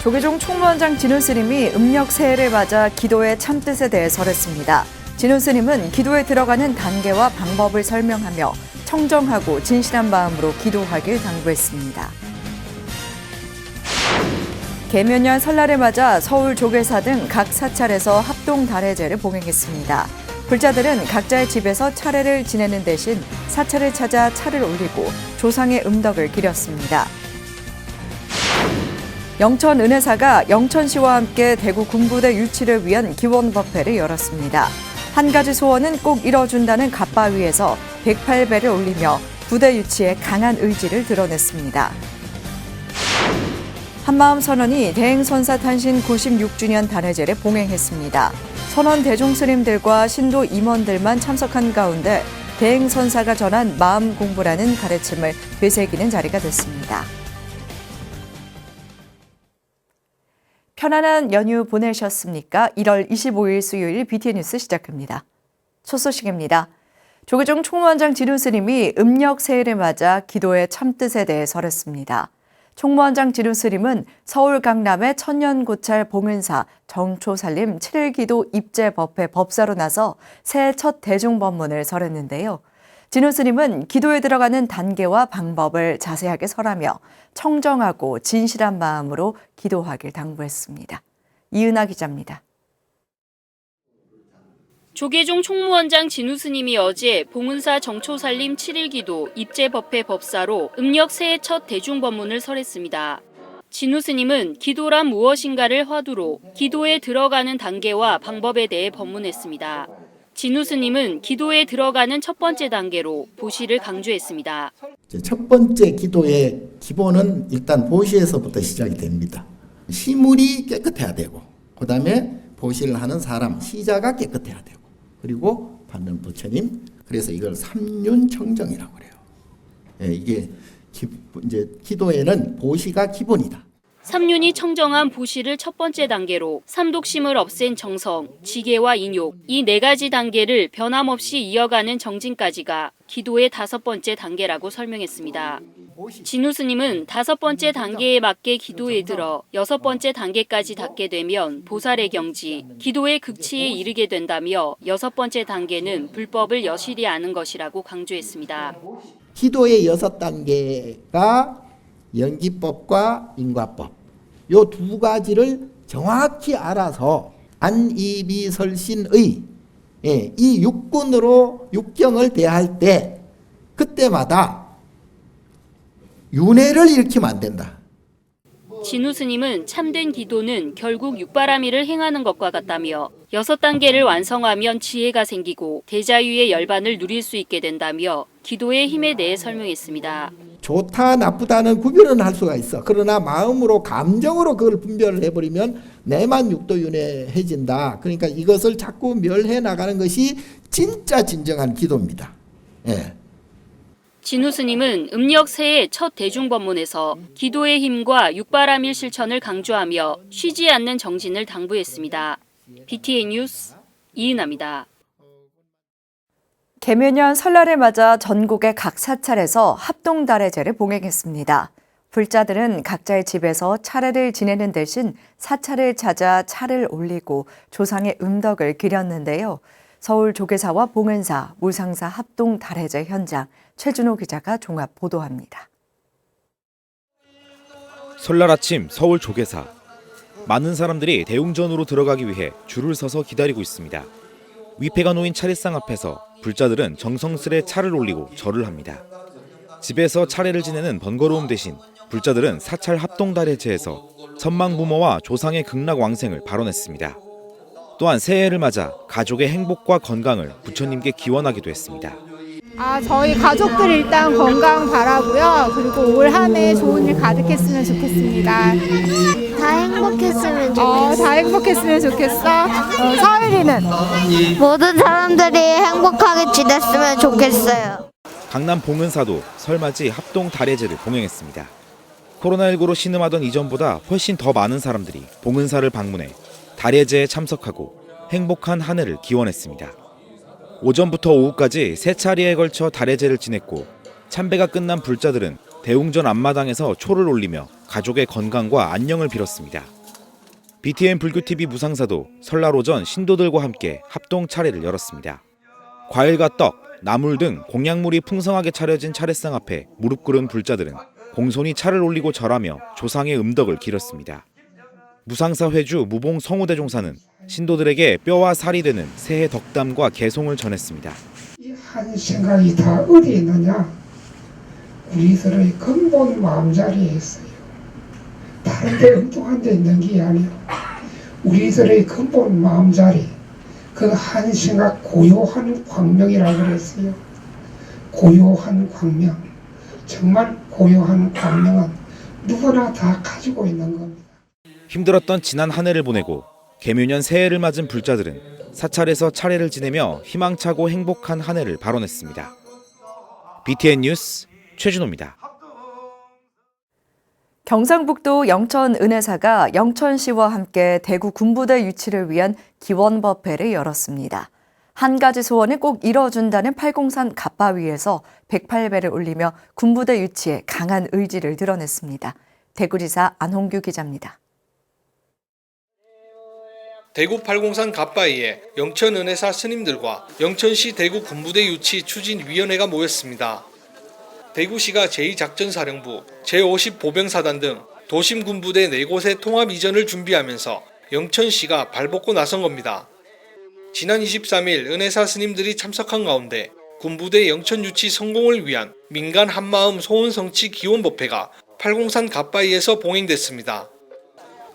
조계종 총무원장 진우 스님이 음력 새해를 맞아 기도의 참뜻에 대해 설했습니다. 진우 스님은 기도에 들어가는 단계와 방법을 설명하며 청정하고 진실한 마음으로 기도하길 당부했습니다. 개묘년 설날을 맞아 서울 조계사 등 각 사찰에서 합동 달해제를 봉행했습니다. 불자들은 각자의 집에서 차례를 지내는 대신 사찰을 찾아 차를 올리고 조상의 음덕을 기렸습니다. 영천 은혜사가 영천시와 함께 대구 군부대 유치를 위한 기원법회를 열었습니다. 한 가지 소원은 꼭 이뤄준다는 갓바위에서 108배를 올리며 부대 유치에 강한 의지를 드러냈습니다. 한마음 선언이 대행선사 탄신 96주년 단해제를 봉행했습니다. 선원 대종스님들과 신도 임원들만 참석한 가운데 대행선사가 전한 마음 공부라는 가르침을 되새기는 자리가 됐습니다. 편안한 연휴 보내셨습니까? 1월 25일 수요일 BTN 뉴스 시작합니다. 첫 소식입니다. 조계종 총무원장 진우 스님이 음력 새해를 맞아 기도의 참뜻에 대해 설했습니다. 총무원장 진우 스님은 서울 강남의 천년고찰 봉은사 정초살림 7일기도 입제법회 법사로 나서 새해 첫 대중법문을 설했는데요. 진우 스님은 기도에 들어가는 단계와 방법을 자세하게 설하며 청정하고 진실한 마음으로 기도하길 당부했습니다. 이은하 기자입니다. 조계종 총무원장 진우 스님이 어제 봉은사 정초살림 7일기도 입제법회 법사로 음력 새해 첫 대중법문을 설했습니다. 진우 스님은 기도란 무엇인가를 화두로 기도에 들어가는 단계와 방법에 대해 법문했습니다. 진우 스님은 기도에 들어가는 첫 번째 단계로 보시를 강조했습니다. 첫 번째 기도의 기본은 일단 보시에서부터 시작이 됩니다. 시물이 깨끗해야 되고, 그 다음에 보시를 하는 사람, 시자가 깨끗해야 되고, 그리고 받는 부처님, 그래서 이걸 삼륜청정이라고 그래요. 예, 이게 이제 기도에는 보시가 기본이다. 삼륜이 청정한 보시를 첫 번째 단계로 삼독심을 없앤 정성, 지계와 인욕, 이 네 가지 단계를 변함없이 이어가는 정진까지가 기도의 다섯 번째 단계라고 설명했습니다. 진우 스님은 다섯 번째 단계에 맞게 기도에 들어 여섯 번째 단계까지 닿게 되면 보살의 경지, 기도의 극치에 이르게 된다며 여섯 번째 단계는 불법을 여실히 아는 것이라고 강조했습니다. 기도의 여섯 단계가 연기법과 인과법, 요 두 가지를 정확히 알아서 안이비설신의 이 육군으로 육경을 대할 때 그때마다 윤회를 일으키면 안 된다. 진우 스님은 참된 기도는 결국 육바라밀을 행하는 것과 같다며 여섯 단계를 완성하면 지혜가 생기고 대자유의 열반을 누릴 수 있게 된다며 기도의 힘에 대해 설명했습니다. 좋다 나쁘다는 구별은 할 수가 있어. 그러나 마음으로 감정으로 그걸 분별을 해버리면 내만 육도윤회해진다. 그러니까 이것을 자꾸 멸해 나가는 것이 진짜 진정한 기도입니다. 예. 진우 스님은 음력 새해 첫 대중법문에서 기도의 힘과 육바라밀 실천을 강조하며 쉬지 않는 정진을 당부했습니다. BTN 뉴스 이은하입니다. 개묘년 설날을 맞아 전국의 각 사찰에서 합동 달해제를 봉행했습니다. 불자들은 각자의 집에서 차례를 지내는 대신 사찰을 찾아 차를 올리고 조상의 음덕을 기렸는데요. 서울 조계사와 봉은사, 무상사 합동 달해제 현장 최준호 기자가 종합 보도합니다. 설날 아침 서울 조계사. 많은 사람들이 대웅전으로 들어가기 위해 줄을 서서 기다리고 있습니다. 위패가 놓인 차례상 앞에서 불자들은 정성스레 차를 올리고 절을 합니다. 집에서 차례를 지내는 번거로움 대신 불자들은 사찰 합동 달해제에서 선망부모와 조상의 극락왕생을 발언했습니다. 또한 새해를 맞아 가족의 행복과 건강을 부처님께 기원하기도 했습니다. 저희 가족들 일단 건강 바라고요. 그리고 올 한 해 좋은 일 가득했으면 좋겠습니다. 다 행복했으면 좋겠어. 다 행복했으면 좋겠어. 서율이는? 모든 사람들이 행복하게 지냈으면 좋겠어요. 강남 봉은사도 설맞이 합동 달해제를 봉행했습니다. 코로나19로 신음하던 이전보다 훨씬 더 많은 사람들이 봉은사를 방문해 달해제에 참석하고 행복한 한 해를 기원했습니다. 오전부터 오후까지 세 차례에 걸쳐 달해제를 지냈고 참배가 끝난 불자들은 대웅전 앞마당에서 초를 올리며 가족의 건강과 안녕을 빌었습니다. BTN 불교TV 무상사도 설날 오전 신도들과 함께 합동 차례를 열었습니다. 과일과 떡, 나물 등 공양물이 풍성하게 차려진 차례상 앞에 무릎 꿇은 불자들은 공손히 차를 올리고 절하며 조상의 음덕을 기렸습니다. 무상사 회주 무봉 성우대종사는 신도들에게 뼈와 살이 되는 새해 덕담과 개송을 전했습니다. 이 한 생각이 다 어디 있느냐? 우리들의 근본 마음자리에 있어요. 다른 데 엉뚱한 데 있는 게 아니에요. 우리들의 근본 마음자리, 그 한 생각 고요한 광명이라고 그랬어요. 고요한 광명. 정말 고요한 광명은 누구나 다 가지고 있는 겁니다. 힘들었던 지난 한 해를 보내고 개묘년 새해를 맞은 불자들은 사찰에서 차례를 지내며 희망차고 행복한 한 해를 발언했습니다. BTN 뉴스 최준호입니다. 경상북도 영천은혜사가 영천시와 함께 대구 군부대 유치를 위한 기원법회를 열었습니다. 한 가지 소원을 꼭 이뤄준다는 팔공산 갓바위에서 108배를 올리며 군부대 유치에 강한 의지를 드러냈습니다. 대구지사 안홍규 기자입니다. 대구 팔공산 갓바위에 영천은혜사 스님들과 영천시 대구 군부대 유치 추진위원회가 모였습니다. 대구시가 제2작전사령부, 제50보병사단 등 도심 군부대 4곳의 통합 이전을 준비하면서 영천시가 발벗고 나선 겁니다. 지난 23일 은혜사 스님들이 참석한 가운데 군부대 영천 유치 성공을 위한 민간 한마음 소원 성취 기원법회가 팔공산 갓바위에서 봉행됐습니다.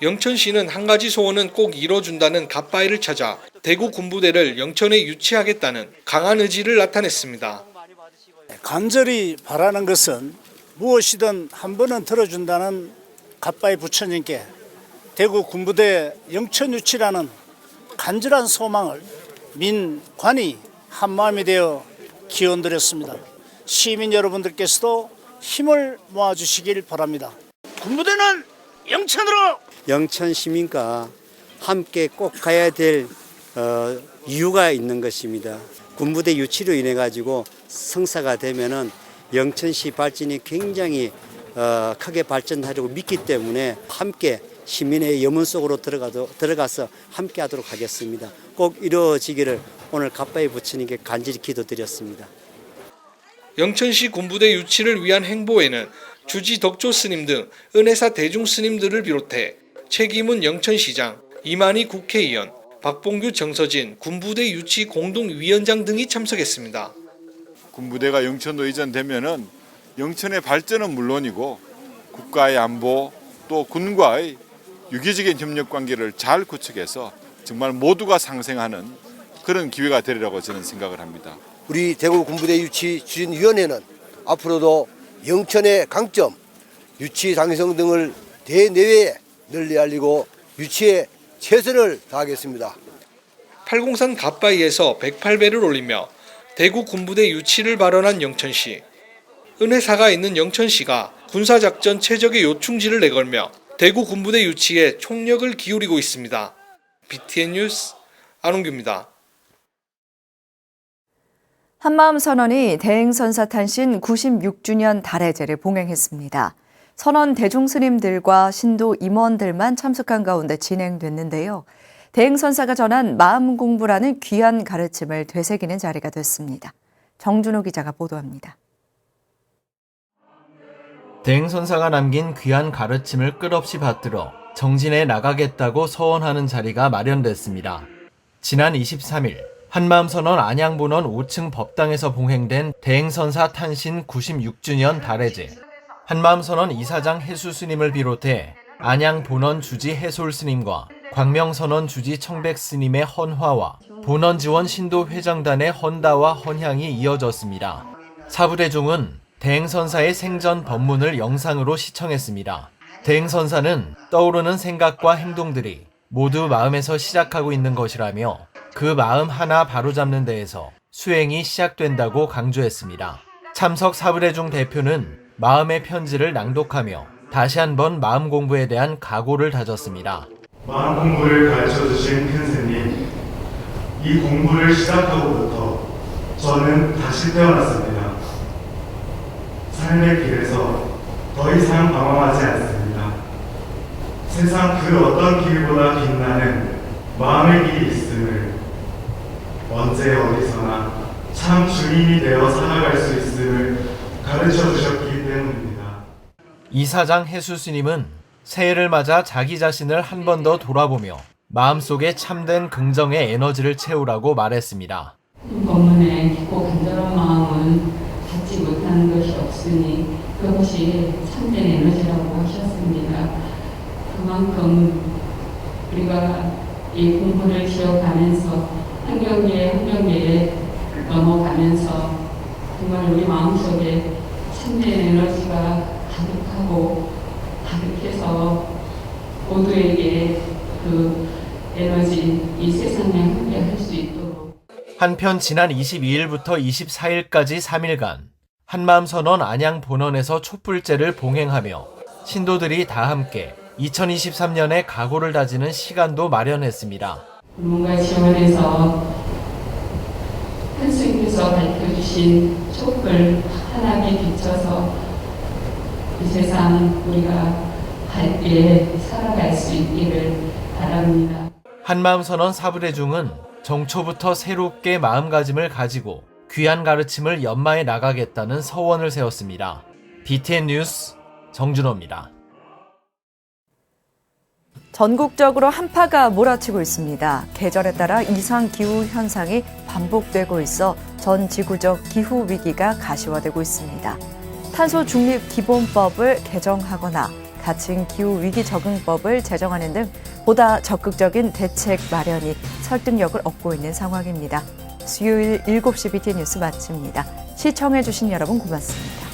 영천시는 한 가지 소원은 꼭 이뤄준다는 갓바위를 찾아 대구 군부대를 영천에 유치하겠다는 강한 의지를 나타냈습니다. 간절히 바라는 것은 무엇이든 한 번은 들어준다는 갓바위 부처님께 대구 군부대 영천 유치라는 간절한 소망을 민관이 한마음이 되어 기원드렸습니다. 시민 여러분들께서도 힘을 모아주시길 바랍니다. 군부대는 영천으로! 영천 시민과 함께 꼭 가야 될 이유가 있는 것입니다. 군부대 유치로 인해 가지고 성사가 되면은 영천시 발전이 굉장히 크게 발전하려고 믿기 때문에 함께 시민의 염원 속으로 들어가서 함께 하도록 하겠습니다. 꼭 이루어지기를 오늘 갓바위 부처님께 간절히 기도드렸습니다. 영천시 군부대 유치를 위한 행보에는 주지 덕조 스님 등 은혜사 대중 스님들을 비롯해 최기문 영천시장, 이만희 국회의원, 박봉규 정서진 군부대 유치 공동위원장 등이 참석했습니다. 군부대가 영천으로 이전되면은 영천의 발전은 물론이고 국가의 안보 또 군과의 유기적인 협력 관계를 잘 구축해서 정말 모두가 상생하는 그런 기회가 되리라고 저는 생각을 합니다. 우리 대구 군부대 유치 추진위원회는 앞으로도 영천의 강점, 유치 장성 등을 대내외에 널리 알리고 유치에 최선을 다하겠습니다. 팔공산 갓바위에서 108배를 올리며 대구 군부대 유치를 발언한 영천시. 은혜사가 있는 영천시가 군사작전 최적의 요충지를 내걸며 대구 군부대 유치에 총력을 기울이고 있습니다. BTN 뉴스 안홍규입니다. 한마음 선언이 대행선사 탄신 96주년 달해제를 봉행했습니다. 선언 대중스님들과 신도 임원들만 참석한 가운데 진행됐는데요. 대행선사가 전한 마음 공부라는 귀한 가르침을 되새기는 자리가 됐습니다. 정준호 기자가 보도합니다. 대행선사가 남긴 귀한 가르침을 끝없이 받들어 정진해 나가겠다고 서원하는 자리가 마련됐습니다. 지난 23일 한마음선언 안양본원 5층 법당에서 봉행된 대행선사 탄신 96주년 달해제. 한마음선언 이사장 해수스님을 비롯해 안양본원 주지 해솔스님과 광명선언 주지 청백스님의 헌화와 본원지원 신도회장단의 헌다와 헌향이 이어졌습니다. 사부대중은 대행선사의 생전 법문을 영상으로 시청했습니다. 대행선사는 떠오르는 생각과 행동들이 모두 마음에서 시작하고 있는 것이라며 그 마음 하나 바로잡는 데에서 수행이 시작된다고 강조했습니다. 참석 사부대중 대표는 마음의 편지를 낭독하며 다시 한번 마음 공부에 대한 각오를 다졌습니다. 마음 공부를 가르쳐주신 큰 스님, 이 공부를 시작하고부터 저는 다시 태어났습니다. 삶의 길에서 더 이상 방황하지 않습니다. 세상 그 어떤 길보다 빛나는 마음의 길이 있음을, 언제 어디서나 참 주인이 되어 살아갈 수 있음을 가르쳐 주셨기 때문입니다. 이사장 해수스님은 새해를 맞아 자기 자신을 한 번 더 돌아보며 마음속에 참된 긍정의 에너지를 채우라고 말했습니다. 법문의 깊고 간절한 마음은 갖지 못하는 것이 없으니 그것이 참된 에너지라고 하셨습니다. 그만큼 우리가 이 공부를 지어가면서 한 경기에 한 경기에 넘어가면서 정말 우리 마음속에 참된 에너지가 가득하고 가득해서 모두에게 그 에너지 이 세상에 함께 할 수 있도록. 한편 지난 22일부터 24일까지 3일간 한마음선원 안양 본원에서 촛불제를 봉행하며 신도들이 다 함께 2023년에 각오를 다지는 시간도 마련했습니다. 뭔가 지원해서 한스님께서 밝혀주신 촛불 환하게 비춰서 이 세상 우리가 밝게 살아갈 수 있기를 바랍니다. 한마음선원 사부대중은 정초부터 새롭게 마음가짐을 가지고 귀한 가르침을 연마해 나가겠다는 서원을 세웠습니다. BTN 뉴스 정준호입니다. 전국적으로 한파가 몰아치고 있습니다. 계절에 따라 이상 기후 현상이 반복되고 있어 전 지구적 기후 위기가 가시화되고 있습니다. 탄소 중립 기본법을 개정하거나 가칭 기후 위기 적응법을 제정하는 등 보다 적극적인 대책 마련이 설득력을 얻고 있는 상황입니다. 수요일 7시 BTN 뉴스 마칩니다. 시청해주신 여러분 고맙습니다.